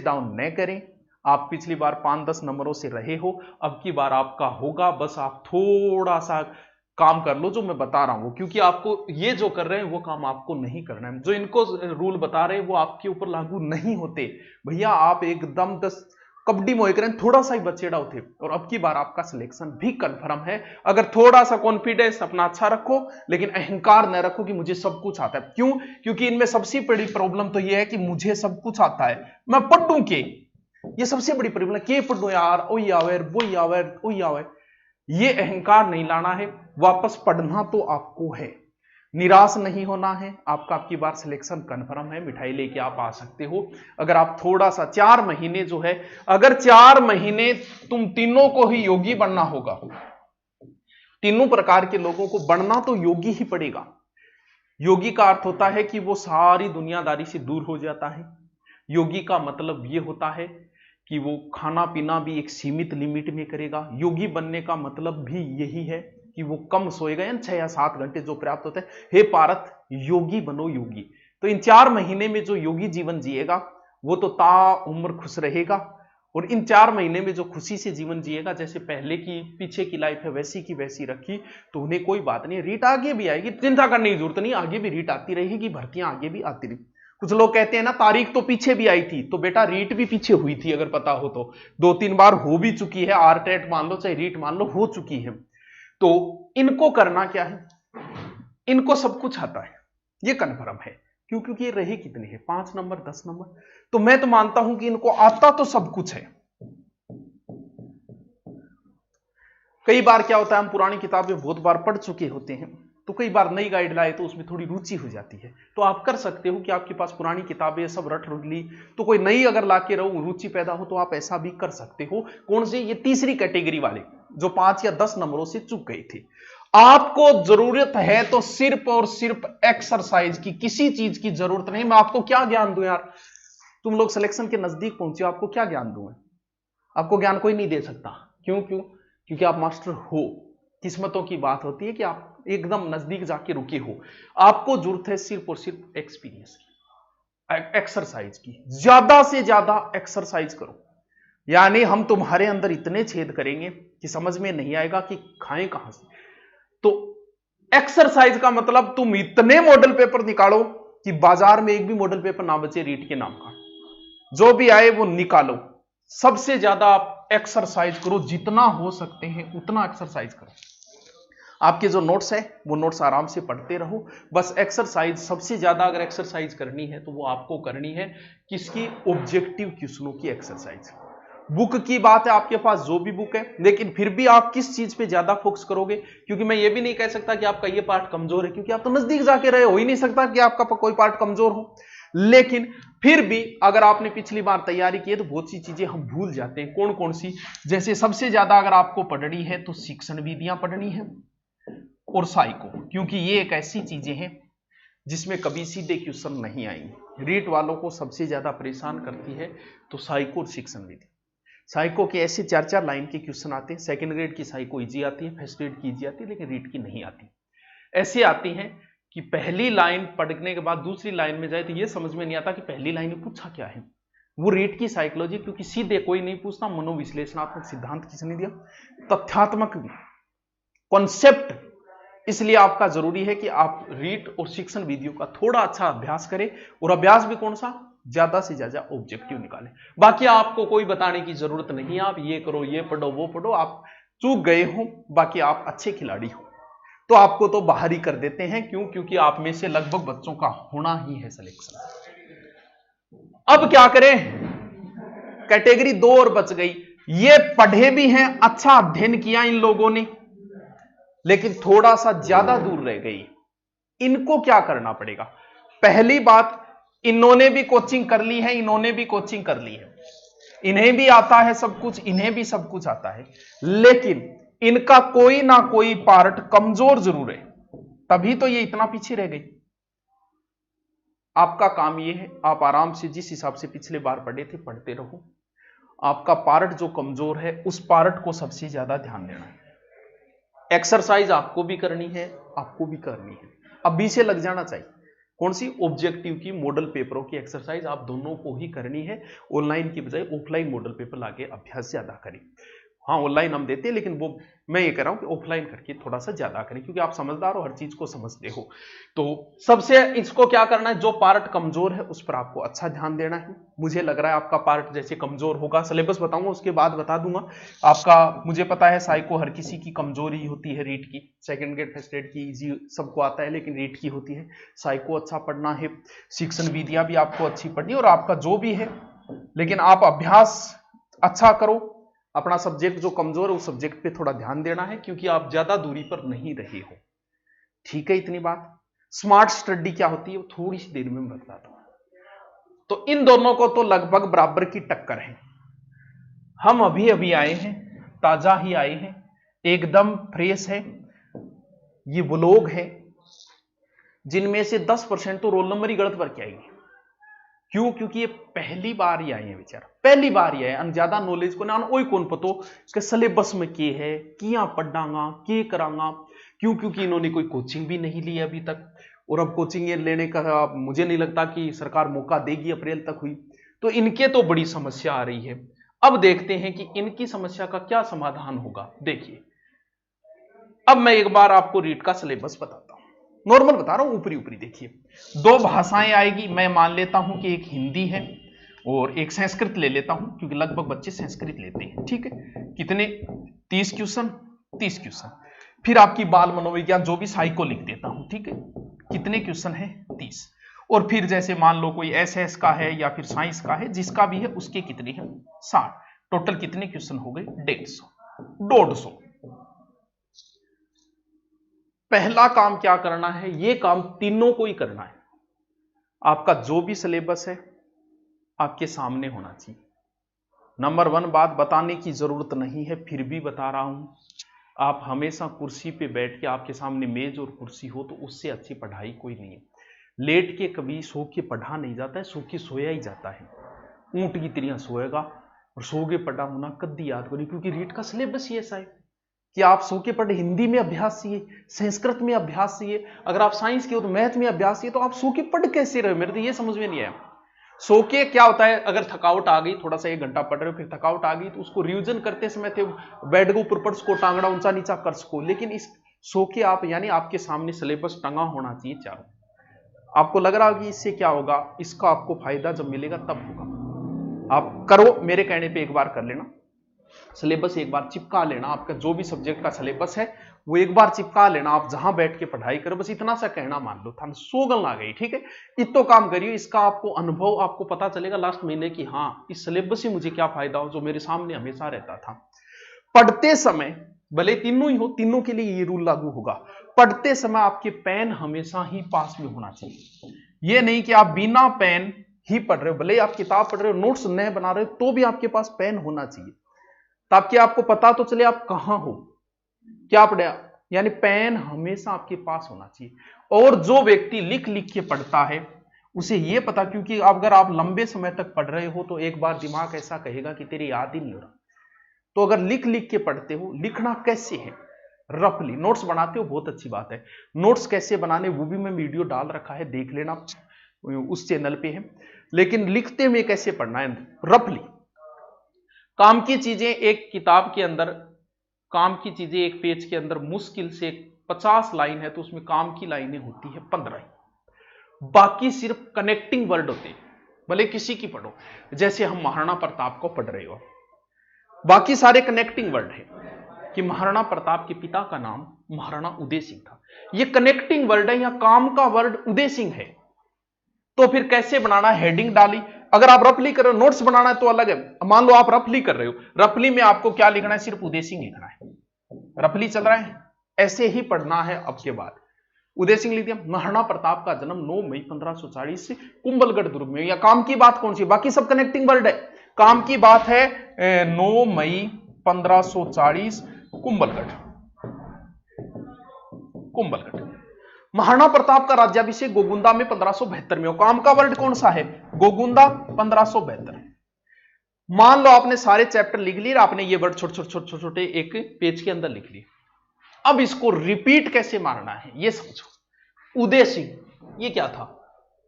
Down न करें। आप पिछली बार 5-10 नंबरों से रहे हो, अब की बार आपका होगा, बस आप थोड़ा सा काम कर लो जो मैं बता रहा हूं, क्योंकि आपको ये जो कर रहे हैं वो काम आपको नहीं करना है। जो इनको रूल बता रहे हैं वो आपके ऊपर लागू नहीं होते भैया। आप एकदम 10 कबड्डी मोह करें, थोड़ा सा ही बचेड़ा होते और अब की बार आपका सिलेक्शन भी कंफर्म है। अगर थोड़ा सा कॉन्फिडेंस अपना अच्छा रखो, लेकिन अहंकार न रखो कि मुझे सब कुछ आता है। क्यों? क्योंकि इनमें सबसे बड़ी प्रॉब्लम तो यह है कि मुझे सब कुछ आता है, मैं पढ़ूं के, ये सबसे बड़ी प्रॉब्लम। के पढ़ो यार, ओही आवे वही आवे वही आवे, ये अहंकार नहीं लाना है। वापस पढ़ना तो आपको है, निराश नहीं होना है। आपका आपकी बार सिलेक्शन कंफर्म है, मिठाई लेके आप आ सकते हो। अगर आप थोड़ा सा 4 महीने जो है, अगर 4 महीने तुम तीनों को ही योगी बनना होगा, तीनों प्रकार के लोगों को बनना तो योगी ही पड़ेगा। योगी का अर्थ होता है कि वो सारी दुनियादारी से दूर हो जाता है। योगी का मतलब ये होता है कि वो खाना पीना भी एक सीमित लिमिट में करेगा। योगी बनने का मतलब भी यही है कि वो कम सोएगा, यानी 6 या 7 घंटे जो पर्याप्त होता है। हे पार्थ, योगी बनो योगी। तो इन 4 महीने में जो योगी जीवन जिएगा वो तो ता उम्र खुश रहेगा। और इन 4 महीने में जो खुशी से जीवन जिएगा, जैसे पहले की पीछे की लाइफ है वैसी की वैसी रखी, तो उन्हें कोई बात नहीं, रीट आगे भी आएगी, चिंता करने की जरूरत नहीं, आगे भी रीट आती रहेगी, भर्तियां आगे भी आती रहेगी। कुछ लोग कहते हैं ना तारीख तो पीछे भी आई थी, तो बेटा रीट भी पीछे हुई थी, अगर पता हो तो 2-3 बार हो भी चुकी है। आरटेट मान लो चाहे रीट मान लो, हो चुकी है। तो इनको करना क्या है, इनको सब कुछ आता है, ये कन्फर्म है। क्यों? क्योंकि ये रहे कितने हैं, 5 नंबर 10 नंबर। तो मैं तो मानता हूं कि इनको आता तो सब कुछ है। कई बार क्या होता है, हम पुरानी किताबें बहुत बार पढ़ चुके होते हैं, तो कई बार नई गाइड लाए तो उसमें थोड़ी रुचि हो जाती है। तो आप कर सकते हो कि आपके पास पुरानी किताबें सब रट ली, तो कोई नई अगर लाके रहो, रुचि पैदा हो, तो आप ऐसा भी कर सकते हो। कौन सी? ये तीसरी कैटेगरी वाले जो 5 या 10 नंबरों से चूक गए थे। आपको जरूरत है तो सिर्फ और सिर्फ एक्सरसाइज की, किसी चीज की जरूरत नहीं। मैं आपको क्या ज्ञान दूं यार, तुम लोग सिलेक्शन के नजदीक पहुंचे, आपको क्या ज्ञान दूं? आपको ज्ञान कोई नहीं दे सकता। क्यों? क्योंकि आप मास्टर हो। किस्मतों की बात होती है कि आप एकदम नजदीक जाके रुके हो। आपको जरूरत है सिर्फ और सिर्फ एक्सपीरियंस की, एक्सरसाइज की। ज्यादा से ज्यादा एक्सरसाइज करो, यानी हम तुम्हारे अंदर इतने छेद करेंगे कि समझ में नहीं आएगा कि खाएं कहां से। तो एक्सरसाइज का मतलब तुम इतने मॉडल पेपर निकालो कि बाजार में एक भी मॉडल पेपर ना बचे रीट के नाम का, जो भी आए वो निकालो। सबसे ज्यादा आप एक्सरसाइज करो, जितना हो सकते हैं उतना एक्सरसाइज करो। आपके जो नोट्स है वो नोट्स आराम से पढ़ते रहो। बस एक्सरसाइज सबसे ज्यादा अगर एक्सरसाइज करनी है तो वो आपको करनी है किसकी? ऑब्जेक्टिव क्वेश्चनों की एक्सरसाइज। बुक की बात है, आपके पास जो भी बुक है, लेकिन फिर भी आप किस चीज पे ज्यादा फोकस करोगे? क्योंकि मैं ये भी नहीं कह सकता कि आपका ये पार्ट कमजोर है, क्योंकि आप तो नजदीक जाके रहे हो ही नहीं सकता कि आपका कोई पार्ट कमजोर हो। लेकिन फिर भी अगर आपने पिछली बार तैयारी की है तो बहुत सी चीजें हम भूल जाते हैं। कौन कौन सी? जैसे सबसे ज्यादा अगर आपको पढ़नी है तो शिक्षण विधियां पढ़नी है और साइको, क्योंकि ये एक ऐसी चीजें हैं जिसमें कभी सीधे क्वेश्चन नहीं आएंगे। रीट वालों को सबसे ज्यादा परेशान करती है तो साइको और शिक्षण विधि। साइको के ऐसे 4-4 लाइन के क्वेश्चन आते हैं। सेकंड ग्रेड की साइको इजी आती है, फर्स्ट ग्रेड की इजी आती है, लेकिन रीट की नहीं आती। ऐसे आती हैं कि पहली लाइन पढ़ने के बाद दूसरी लाइन में जाए तो ये समझ में नहीं आता कि पहली लाइन में पूछा क्या है। वो रीट की साइकोलॉजी, क्योंकि सीधे कोई नहीं पूछता, मनोविश्लेषणात्मक सिद्धांत किसने दिया, तथ्यात्मक कॉन्सेप्ट। इसलिए आपका जरूरी है कि आप रीट और शिक्षण विधियों का थोड़ा अच्छा अभ्यास करें, और अभ्यास भी कौन सा? ज्यादा से ज्यादा ऑब्जेक्टिव निकालें। बाकी आपको कोई बताने की जरूरत नहीं, आप ये करो, ये पढ़ो, वो पढ़ो। आप चूक गए हो, बाकी आप अच्छे खिलाड़ी हो, तो आपको तो बाहर ही कर देते हैं। क्यों? क्योंकि आप में से लगभग बच्चों का होना ही है सिलेक्शन। अब क्या करें? कैटेगरी 2 और बच गई। ये पढ़े भी हैं, अच्छा अध्ययन किया इन लोगों ने, लेकिन थोड़ा सा ज्यादा दूर रह गई। इनको क्या करना पड़ेगा? पहली बात, इन्होंने भी कोचिंग कर ली है, इन्होंने भी कोचिंग कर ली है, इन्हें भी आता है सब कुछ, इन्हें भी सब कुछ आता है, लेकिन इनका कोई ना कोई पार्ट कमजोर जरूर है, तभी तो ये इतना पीछे रह गई। आपका काम ये है, आप आराम से जिस हिसाब से पिछले बार पढ़े थे पढ़ते रहो। आपका पार्ट जो कमजोर है उस पार्ट को सबसे ज्यादा ध्यान देना है। एक्सरसाइज आपको भी करनी है, आपको भी करनी है, अभी से लग जाना चाहिए। कौन सी? ऑब्जेक्टिव की, मॉडल पेपरों की एक्सरसाइज आप दोनों को ही करनी है। ऑनलाइन की बजाय ऑफलाइन मॉडल पेपर लाके अभ्यास ज्यादा करें। हाँ, ऑनलाइन हम देते हैं, लेकिन वो मैं ये कह रहा हूं कि ऑफलाइन करके थोड़ा सा ज्यादा करें, क्योंकि आप समझदार हो, हर चीज को समझते हो। तो सबसे इसको क्या करना है, जो पार्ट कमजोर है उस पर आपको अच्छा ध्यान देना है। मुझे लग रहा है आपका पार्ट जैसे कमजोर होगा, सिलेबस बताऊंगा उसके बाद बता दूंगा आपका। मुझे पता है साइको हर किसी की कमजोरी होती है, रीट की, सेकंड ग्रेड फर्स्ट ग्रेड की इजी सबको आता है, लेकिन रीट की होती है। साइको अच्छा पढ़ना है, शिक्षण विधियां भी आपको अच्छी पढ़नी है, और आपका जो भी है, लेकिन आप अभ्यास अच्छा करो। अपना सब्जेक्ट जो कमजोर है उस सब्जेक्ट पे थोड़ा ध्यान देना है, क्योंकि आप ज्यादा दूरी पर नहीं रहे हो। ठीक है, इतनी बात। स्मार्ट स्टडी क्या होती है वो थोड़ी सी देर में मैं बताता हूं। तो इन दोनों को तो लगभग बराबर की टक्कर है। हम अभी अभी आए हैं, ताजा ही आए हैं, एकदम फ्रेश है। ये वो लोग हैं जिनमें से 10% तो रोल नंबर ही गलत भर के आएंगे। क्यों? क्योंकि ये पहली बार ही आए हैं बेचारा, पहली बार ही आए, ज्यादा नॉलेज को ना ओई कौन पतो कि सिलेबस में के है, किया पढ़ांगा, के करांगा। क्यों? क्योंकि इन्होंने कोई कोचिंग भी नहीं ली अभी तक, और अब कोचिंग लेने का मुझे नहीं लगता कि सरकार मौका देगी, अप्रैल तक हुई तो इनके तो बड़ी समस्या आ रही है। अब देखते हैं कि इनकी समस्या का क्या समाधान होगा। देखिए, अब मैं एक बार आपको रीट का सिलेबस बताता हूं, नॉर्मल बता रहा हूं, ऊपरी ऊपरी। देखिए, 2 भाषाएं आएगी, मैं मान लेता हूं कि एक हिंदी है और एक संस्कृत ले लेता हूं, क्योंकि लगभग बच्चे संस्कृत लेते हैं। ठीक है, कितने? 30 क्वेश्चन, 30 क्वेश्चन। फिर आपकी बाल मनोविज्ञान जो भी साइको लिख देता हूं। ठीक है, कितने क्वेश्चन है? 30। और फिर जैसे मान लो कोई एसएस का है या फिर साइंस का है, जिसका भी है उसके कितने हैं? 60। टोटल कितने क्वेश्चन हो गए? 150। पहला काम क्या करना है, ये काम तीनों को ही करना है। आपका जो भी सिलेबस है आपके सामने होना चाहिए। नंबर 1 बात बताने की जरूरत नहीं है, फिर भी बता रहा हूं, आप हमेशा कुर्सी पे बैठ के, आपके सामने मेज और कुर्सी हो तो उससे अच्छी पढ़ाई कोई नहीं है। लेट के कभी सो के पढ़ा नहीं जाता है, सो के सोया ही जाता है। ऊंट की तरह सोएगा और सो के पढ़ा होना कद्दी याद करी, क्योंकि रीट का सिलेबस ही ऐसा है कि आप सो के पढ़े। हिंदी में अभ्यास चाहिए, संस्कृत में अभ्यास चाहिए, अगर आप साइंस के हो तो मैथ में अभ्यास चाहिए। तो आप सो के पढ़ कैसे रहे? मेरे तो ये समझ में नहीं आया। सो के क्या होता है, अगर थकावट आ गई, थोड़ा सा 1 घंटा पढ़ रहे हो, फिर थकावट आ गई तो उसको रिवीजन करते समय थे बेड के ऊपर पढ़ सको, टांगड़ा ऊंचा नीचा कर सको। लेकिन इस सो के आप, यानी आपके सामने सिलेबस टंगा होना चाहिए चारों। आपको लग रहा होगा कि इससे क्या होगा, इसका आपको फायदा जब मिलेगा तब होगा। आप करो, मेरे कहने पे एक बार कर लेना, सिलेबस एक बार चिपका लेना। आपका जो भी सब्जेक्ट का सिलेबस है वो एक बार चिपका लेना। आप जहां बैठ के पढ़ाई करो, बस इतना सा कहना मान लो था, सोगल आ गई। ठीक है, इतो काम करिए, इसका आपको अनुभव आपको पता चलेगा लास्ट महीने की, हाँ इस सिलेबस से मुझे क्या फायदा हो, जो मेरे सामने हमेशा रहता था। पढ़ते समय भले तीनों ही हो, तीनों के लिए ये रूल लागू होगा। पढ़ते समय आपके पेन हमेशा ही पास में होना चाहिए। ये नहीं कि आप बिना पेन ही पढ़ रहे हो, भले आप किताब पढ़ रहे हो, नोट्स नए बना रहे हो, तो भी आपके पास पेन होना चाहिए, ताकि आपको पता तो चले आप कहां हो, क्या पढ़े। यानी पेन हमेशा आपके पास होना चाहिए। और जो व्यक्ति लिख लिख के पढ़ता है उसे यह पता, क्योंकि अगर आप लंबे समय तक पढ़ रहे हो तो एक बार दिमाग ऐसा कहेगा कि तेरी याद ही नहीं हो रहा। तो अगर लिख लिख के पढ़ते हो, लिखना कैसे है, रफली नोट्स बनाते हो, बहुत अच्छी बात है। नोट्स कैसे बनाने वो भी मैं वीडियो डाल रखा है, देख लेना, उस चैनल पे है। लेकिन लिखते में कैसे पढ़ना है, रफली। काम की चीजें एक किताब के अंदर, काम की चीजें एक पेज के अंदर मुश्किल से 50 लाइन है, तो उसमें काम की लाइनें होती है 15। बाकी सिर्फ कनेक्टिंग वर्ड होते हैं, भले किसी की पढ़ो, जैसे हम महाराणा प्रताप को पढ़ रहे हो, बाकी सारे कनेक्टिंग वर्ड है कि महाराणा प्रताप के पिता का नाम महाराणा उदय सिंह था। ये कनेक्टिंग वर्ड है, या काम का वर्ड उदय सिंह है। तो फिर कैसे बनाना, हेडिंग डाली। अगर आप रफली कर रहे हो, नोट्स बनाना है तो अलग है। मान लो आप रफली कर रहे हो, रफली में आपको क्या लिखना है, सिर्फ उदय सिंह लिखना है। रफली चल रहा है, ऐसे ही पढ़ना है। अब के बाद उदय सिंह लिख दिया। महाराणा प्रताप का जन्म 9 मई 1540 से कुंभलगढ़ दुर्ग में। या काम की बात कौन सी, बाकी सब कनेक्टिंग वर्ड है। काम की बात है 9 मई 1540 कुंभलगढ़। महाराणा प्रताप का राज्याभिषेक गोगुंदा में 1572 में हो। काम का वर्ड कौन सा है, गोगुंदा, 1572। मान लो आपने सारे चैप्टर लिख लिए, आपने ये वर्ड छोटे छोटे छोटे एक पेज के अंदर लिख लिए। अब इसको रिपीट कैसे मारना है ये समझो। उदय सिंह ये क्या था,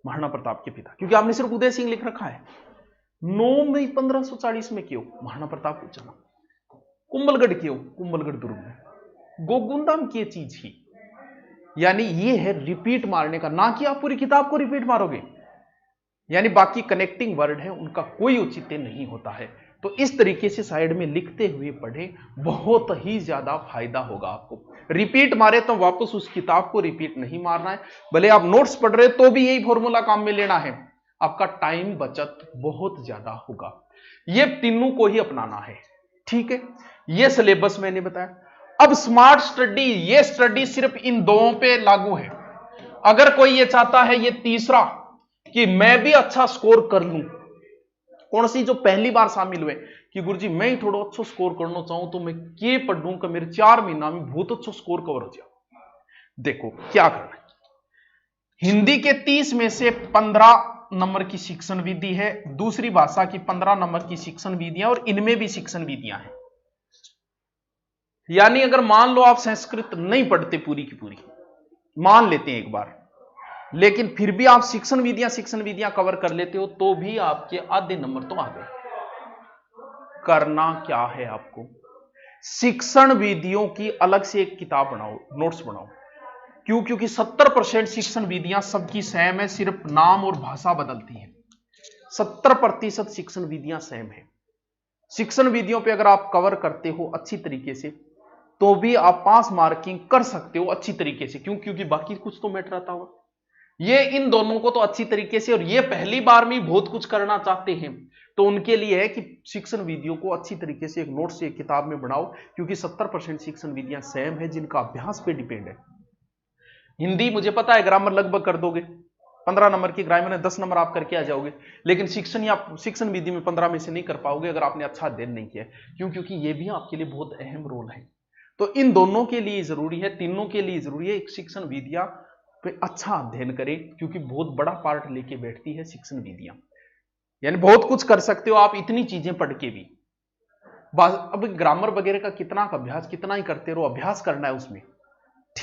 महाराणा प्रताप के पिता, क्योंकि आपने सिर्फ उदय सिंह लिख रखा है। 9 मई 1540 में क्यों महाराणा प्रताप को चला। कुंभलगढ़ क्यों, कुंभलगढ़ दुर्ग में। गोगुंदा में की चीज ही, यानी ये है रिपीट मारने का, ना कि आप पूरी किताब को रिपीट मारोगे, यानी बाकी कनेक्टिंग वर्ड है उनका कोई औचित्य नहीं होता है। तो इस तरीके से साइड में लिखते हुए पढ़ें, बहुत ही ज्यादा फायदा होगा आपको। रिपीट मारे तो वापस उस किताब को रिपीट नहीं मारना है, भले आप नोट्स पढ़ रहे तो भी यही फॉर्मूला काम में लेना है, आपका टाइम बचत बहुत ज्यादा होगा। ये तीनों को ही अपनाना है, ठीक है। ये सिलेबस मैंने बताया। अब स्मार्ट स्टडी, ये स्टडी सिर्फ इन दो पे लागू है। अगर कोई ये चाहता है ये तीसरा कि मैं भी अच्छा स्कोर कर लूं, कौन सी जो पहली बार शामिल हुए कि गुरुजी मैं ही थोड़ा अच्छा स्कोर करना चाहूं, तो मैं क्या पढ़ूं कि मेरे 4 महीना में बहुत अच्छा स्कोर कवर हो जाए। देखो क्या करना है, हिंदी के 30 में से 15 नंबर की शिक्षण विधि है, दूसरी भाषा की 15 नंबर की शिक्षण विधियां, और इनमें भी शिक्षण विधियां हैं। यानी अगर मान लो आप संस्कृत नहीं पढ़ते पूरी की पूरी, मान लेते हैं एक बार, लेकिन फिर भी आप शिक्षण विधियां कवर कर लेते हो, तो भी आपके आधे नंबर तो आ गए। करना क्या है आपको, शिक्षण विधियों की अलग से एक किताब बनाओ, नोट्स बनाओ। क्यों, क्योंकि 70% शिक्षण विधियां सबकी सेम है, सिर्फ नाम और भाषा बदलती है। 70% शिक्षण विधियां सेम है। शिक्षण विधियों पे अगर आप कवर करते हो अच्छी तरीके से, तो भी आप पास मार्किंग कर सकते हो अच्छी तरीके से। क्यों, क्योंकि बाकी कुछ तो मैटर आता होगा। ये इन दोनों को तो अच्छी तरीके से, और ये पहली बार में बहुत कुछ करना चाहते हैं तो उनके लिए है कि शिक्षण विधियों को अच्छी तरीके से एक नोट से एक किताब में बनाओ, क्योंकि 70% शिक्षण विधियां सेम है जिनका अभ्यास पे डिपेंड है। हिंदी मुझे पता है ग्रामर लगभग कर दोगे, 15 नंबर की ग्रामर में 10 नंबर आप करके आ जाओगे, लेकिन शिक्षण विधि में 15 में से नहीं कर पाओगे अगर आपने अच्छा अध्ययन नहीं किया। क्यों, क्योंकि ये भी आपके लिए बहुत अहम रोल है। तो इन दोनों के लिए जरूरी है, तीनों के लिए जरूरी है एक शिक्षण विधियां पे अच्छा अध्ययन करें, क्योंकि बहुत बड़ा पार्ट लेके बैठती है शिक्षण विधियां। यानी बहुत कुछ कर सकते हो आप इतनी चीजें पढ़ के भी। अब ग्रामर वगैरह का कितना अभ्यास, कितना ही करते रहो, अभ्यास करना है उसमें,